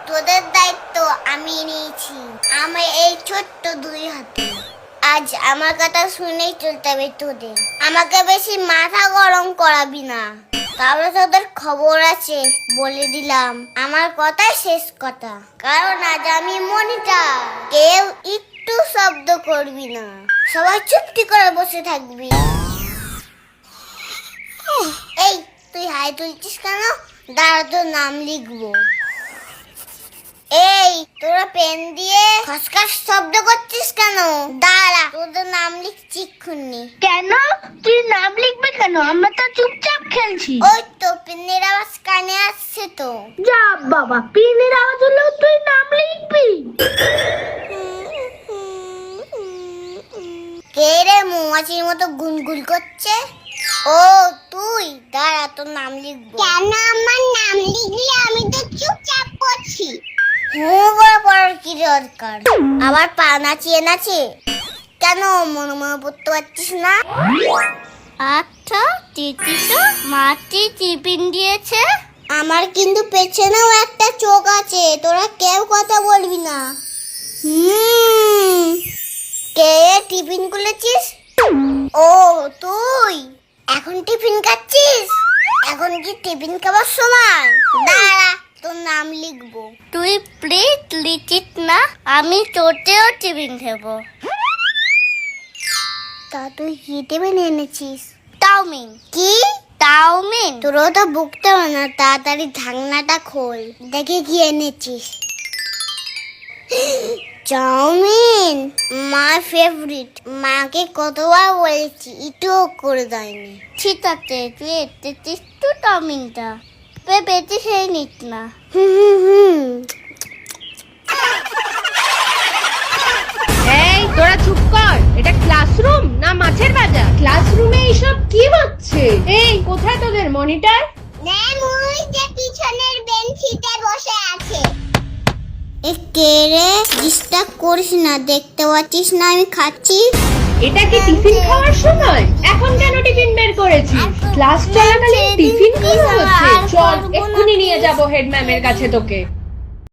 তোদের দায়িত্ব আমি নিয়েছি। আমি এই ছোট্ট দুই হাতে আজ আমার কথা শুনেই চলতে হবে তোদের। আমাকে বেশি মাথা গরম করাবি না, তাহলে তোদের খবর আছে। বলে দিলাম, আমার কথাই শেষ কথা। কারণ আজ আমি মনিটর। কেউ একটু শব্দ করবি না, সবাই চুপটি করে বসে থাকবি। এই তুই হাই তুলছিস কেন? দাঁড়া, তোর নাম লিখবো। এই তোরা পেন দিয়ে খসখস শব্দ করছিস কেন? দাঁড়া, তোদের নাম লিখছি এক্ষুনি। কেন তুই নাম লিখবে কেন? আমরা তো চুপচাপ খেলছি। ওই তো পেনের আওয়াজ কানে আসছে তো। যা বাবা, পিনের আওয়াজ হলো তুই নাম লিখবি? কে রে মৌমাছির মতো গুনগুন করছে? ও তুই, দাঁড়া তোর নাম লিখবো। কেন আমার নাম লিখলি? আমি তো চুপচাপ করছি। পড়ার কি দরকার? আবার পা নাচিয়ে নাচে কেন? মনে মনে পড়তে পারছিস না? আচ্ছা, টিটি তো মাটি টিফিন দিয়েছে। আমার কিন্তু পেছনেও একটা চোখ আছে, তোরা কেউ কথা বলবি না। কে টিফিন খুলেছিস? ও তুই এখন টিফিন খাচ্ছিস? এখন কি টিফিন খাবার সময়? দাঁড়া, তোর নাম লিখবো। তুই প্লিজ লিখিস না, আমি তোতেও টিফিন খাবো। তা তুই কি টিফিন এনেছিস? চাউমিন। কি চাউমিন? তোরও তো বুকতে হবে না, তাড়াতাড়ি ঢাকনাটা খোল, দেখে কি এনেছিস। Chow mein, my favourite. মাকে কতবার বলেছি, একটুও করে দেয়নি। ঠিক আছে, তুই এতেছিস তো চাউমিনটা, পেতে সেই নিস না। এই তোরা চুপ কর। এটা ক্লাসরুম না মাছের বাজার? ক্লাসরুমে এইসব কি হচ্ছে? এই কোথায় তোদের মনিটর? ম্যাম, ওই যে পিছনের বেঞ্চিতে বসে আছে। এ কে রে? ডিস্টার্ব করিস না, দেখতে পাচ্ছিস না আমি খাচ্ছি। এটা কি টিফিন খাওয়ার সময়? এখন কেন টিফিন বের করেছিস? ক্লাস চলাকালীন টিফিন খাওয়া হচ্ছে? চল এক্ষুনি নিয়ে যাবো হেড ম্যামের কাছে তোকে।